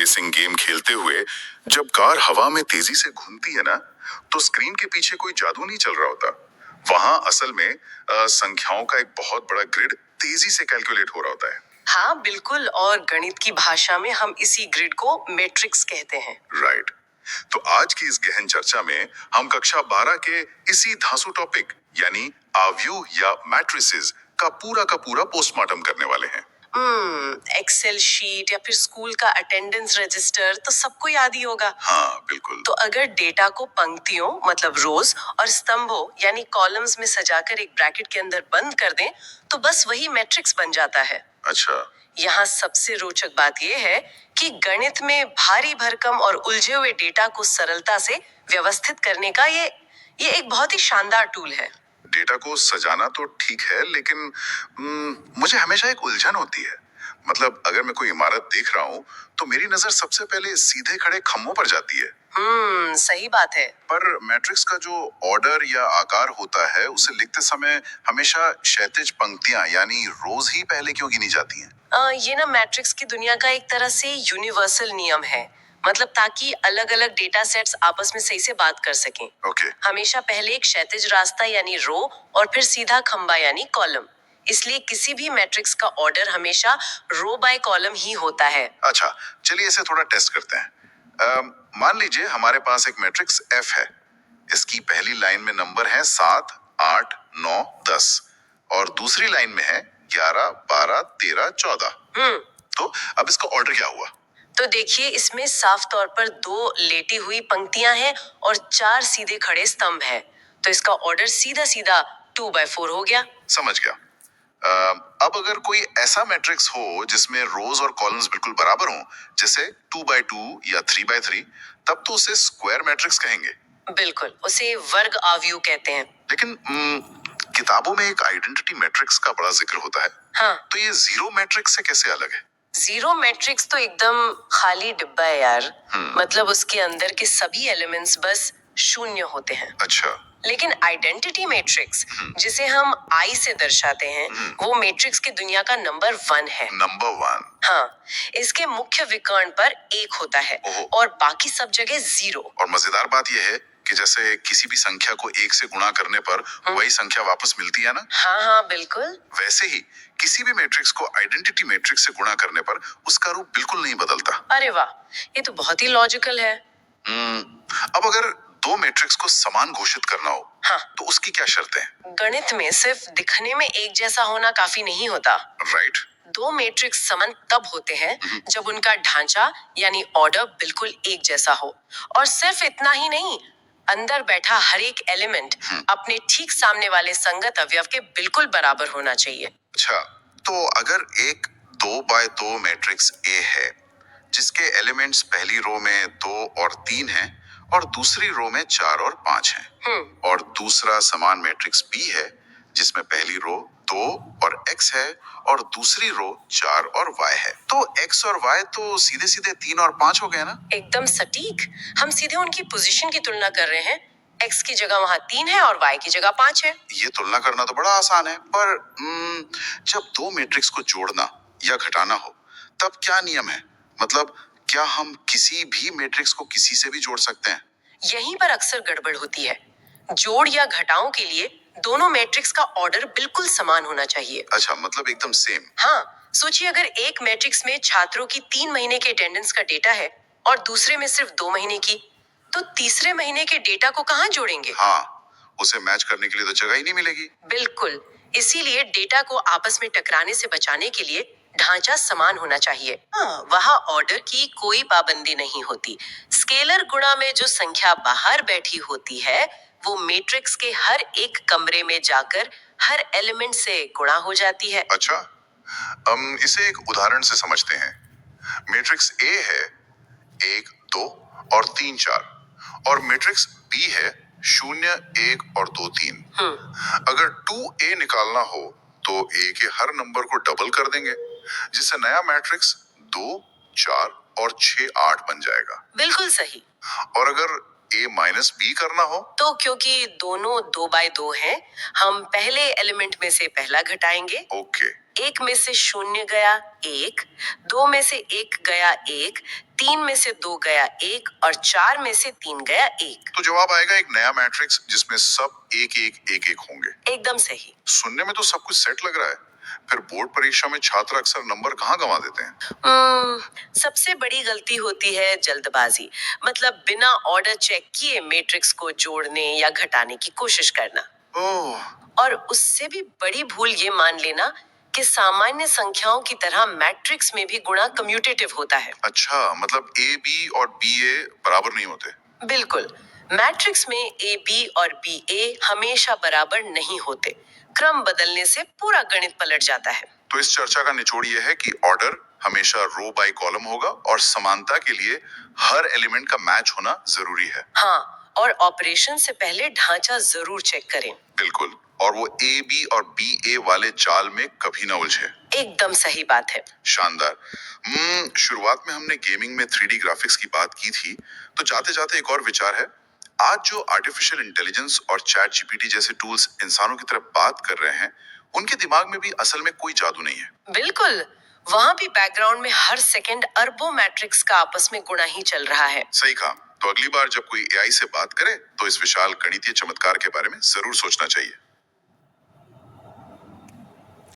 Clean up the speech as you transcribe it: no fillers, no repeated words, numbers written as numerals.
Racing game खेलते हुए जब कार हवा में तेजी से घूमती है ना, तो स्क्रीन के पीछे कोई जादू नहीं चल रहा होता। वहां असल में संख्याओं का एक बहुत बड़ा ग्रिड तेजी से कैलकुलेट हो रहा होता है। हाँ बिल्कुल, और गणित की भाषा में हम इसी ग्रिड को मैट्रिक्स कहते हैं। राइट। तो आज की इस गहन चर्चा में हम कक्षा 12 के इसी धांसू टॉपिक यानी आव्यूह या मैट्रिसेस का पूरा पोस्टमार्टम करने वाले हैं। एक्सेल शीट या फिर स्कूल का अटेंडेंस रजिस्टर तो सबको याद ही होगा। हाँ बिल्कुल। तो अगर डेटा को पंक्तियों मतलब रोज और स्तंभों यानी कॉलम्स में सजाकर एक ब्रैकेट के अंदर बंद कर दें तो बस वही मैट्रिक्स बन जाता है। अच्छा। यहाँ सबसे रोचक बात यह है कि गणित में भारी भरकम और उलझे हुए डेटा को सरलता से व्यवस्थित करने का ये एक बहुत ही शानदार टूल है। डेटा को सजाना तो ठीक है, लेकिन मुझे हमेशा एक उलझन होती है। मतलब अगर मैं कोई इमारत देख रहा हूँ तो मेरी नजर सबसे पहले सीधे खड़े खम्भों पर जाती है। सही बात है। पर मैट्रिक्स का जो ऑर्डर या आकार होता है उसे लिखते समय हमेशा क्षैतिज पंक्तियां यानी रोज ही पहले क्यों गिनी जाती हैं? ये ना मैट्रिक्स की दुनिया का एक तरह से यूनिवर्सल नियम है। मतलब ताकि अलग अलग डेटा सेट्स आपस में सही से बात कर सकें। ओके। हमेशा पहले एक क्षैतिज रास्ता यानी रो और फिर सीधा खंबा यानी कॉलम। इसलिए किसी भी मैट्रिक्स का ऑर्डर हमेशा रो बाय कॉलम ही होता है। अच्छा, चलिए इसे थोड़ा टेस्ट करते हैं। मान लीजिए हमारे पास एक मैट्रिक्स F है। इसकी पहली लाइन में नंबर है 7, 8, 9, 10 और दूसरी लाइन में है 11, 12, 13, 14। तो अब इसका ऑर्डर क्या हुआ? तो देखिए, इसमें साफ तौर पर 2 लेटी हुई पंक्तियां हैं और 4 सीधे खड़े स्तंभ हैं। तो इसका ऑर्डर सीधा सीधा 2/4 हो गया। समझ गया। अब अगर कोई ऐसा मैट्रिक्स हो जिसमें रोज और कॉलम्स बिल्कुल बराबर हों, जैसे 2/2 या 3/3, तब तो उसे स्क्वायर मैट्रिक्स कहेंगे। बिल्कुल, उसे वर्ग आव्यूह कहते हैं। लेकिन किताबों में एक आइडेंटिटी मैट्रिक्स का बड़ा जिक्र होता है। हाँ। तो ये जीरो मैट्रिक्स से कैसे अलग है? जीरो मैट्रिक्स तो एकदम खाली डिब्बा है यार। मतलब उसके अंदर के सभी एलिमेंट्स बस शून्य होते हैं। अच्छा। लेकिन आइडेंटिटी मैट्रिक्स जिसे हम आई से दर्शाते हैं, वो मैट्रिक्स की दुनिया का नंबर 1 है। नंबर 1। हाँ, इसके मुख्य विकर्ण पर 1 होता है और बाकी सब जगह 0। और मजेदार बात यह है कि जैसे किसी भी संख्या को 1 से गुणा करने पर वही संख्या वापस मिलती है ना? हाँ बिल्कुल। वैसे ही किसी भी मैट्रिक्स को आइडेंटिटी मैट्रिक्स से गुणा करने पर उसका रूप बिल्कुल नहीं बदलता। अरे वाह, ये तो बहुत ही लॉजिकल है। अब अगर 2 मैट्रिक्स को समान घोषित करना हो, हाँ, तो उसकी क्या शर्तें हैं? गणित में सिर्फ दिखने में एक जैसा होना काफी नहीं होता। राइट। 2 मैट्रिक्स समान तब होते हैं जब उनका ढांचा यानी ऑर्डर बिल्कुल एक जैसा हो। और सिर्फ इतना ही नहीं, अंदर बैठा हर एक एलिमेंट अपने ठीक सामने वाले संगत अवयव के बिल्कुल बराबर होना चाहिए। अच्छा, तो अगर एक 2x2 मैट्रिक्स A है जिसके एलिमेंट्स पहली रो में 2 और 3 हैं और दूसरी रो में 4 और 5 हैं, और दूसरा समान मैट्रिक्स B है जिसमें पहली रो 2 और X है और दूसरी रो 4 और Y है, तो X और Y तो सीधे सीधे 3 और 5 हो गए ना? एकदम सटीक। हम सीधे उनकी पोजीशन की तुलना कर रहे हैं। X की जगह वहाँ 3 है और Y की जगह 5 है। ये तुलना करना तो बड़ा आसान है, पर जब 2 मैट्रिक्स को जोड़ना या घटाना हो तब क्या नियम है? मतलब क्या हम किसी भी मैट्रिक्स को किसी से भी जोड़ सकते हैं? यहीं पर अक्सर गड़बड़ होती है। जोड़ या घटाओं के लिए दोनों मैट्रिक्स का ऑर्डर बिल्कुल समान होना चाहिए। अच्छा, मतलब एकदम सेम। हाँ, सोचिए अगर एक मैट्रिक्स में छात्रों की 3 महीने के अटेंडेंस का डेटा है और दूसरे में सिर्फ 2 महीने की, तो तीसरे महीने के डेटा को कहाँ जोड़ेंगे? हाँ, उसे मैच करने के लिए तो जगह ही नहीं मिलेगी। बिल्कुल, इसीलिए डेटा को आपस में टकराने से बचाने के लिए ढांचा समान होना चाहिए। हाँ, वहाँ ऑर्डर की कोई पाबंदी नहीं होती। स्केलर गुणा में जो संख्या बाहर बैठी होती है वो मैट्रिक्स के हर एक कमरे में जाकर हर एलिमेंट से गुणा हो जाती है। अच्छा, इसे एक उदाहरण से समझते हैं। मैट्रिक्स A है 1, 2 और 3, 4 और मैट्रिक्स B है 0, 1 और 2, 3। अगर 2A निकालना हो तो A के हर नंबर को डबल कर देंगे, जिससे नया मैट्रिक्स 2, 4 और 6, 8 बन जाएगा। बिल्कुल सही। और अगर a माइनस बी करना हो? तो क्योंकि दोनों 2 बाय 2 हैं, हम पहले एलिमेंट में से पहला घटाएंगे। ओके। एक में से 0 गया 1, 2 में से 1 गया 1, 3 में से 2 गया 1 और 4 में से 3 गया 1। तो जवाब आएगा एक नया मैट्रिक्स जिसमें सब एक एक एक एक होंगे। एकदम सही। सुनने में तो सब कुछ सेट लग रहा है। फिर बोर्ड परीक्षा में छात्र अक्सर नंबर कहाँ गंवा देते हैं? सबसे बड़ी गलती होती है जल्दबाजी, मतलब बिना ऑर्डर चेक किए मैट्रिक्स को जोड़ने या घटाने की कोशिश करना। ओह, और उससे भी बड़ी भूल ये मान लेना कि सामान्य संख्याओं की तरह मैट्रिक्स में भी गुणा कम्यूटेटिव होता है। अच्छा, मतलब ए बी और बी ए बराबर नहीं होते। बिल्कुल, मैट्रिक्स में ए बी और बी ए हमेशा बराबर नहीं होते। क्रम बदलने से पूरा गणित पलट जाता है। तो इस चर्चा का निचोड़ यह है कि ऑर्डर हमेशा रो बाय कॉलम होगा और समानता के लिए हर एलिमेंट का मैच होना जरूरी है। हाँ, और ऑपरेशन से पहले ढांचा जरूर चेक करें। बिल्कुल, और वो ए बी और बी ए वाले जाल में कभी ना उलझे। एकदम सही बात है। शानदार। शुरुआत में हमने गेमिंग में 3D ग्राफिक्स की बात की थी, तो जाते जाते एक और विचार है। आज जो आर्टिफिशियल इंटेलिजेंस और चैट जीपीटी जैसे टूल्स इंसानों की तरफ बात कर रहे हैं, उनके दिमाग में भी असल में कोई जादू नहीं है। बिल्कुल, वहाँ भी बैकग्राउंड में हर सेकंड अरबों मैट्रिक्स का आपस में गुणा ही चल रहा है। सही कहा। तो अगली बार जब कोई एआई से बात करे तो इस विशाल गणितीय चमत्कार के बारे में जरूर सोचना चाहिए।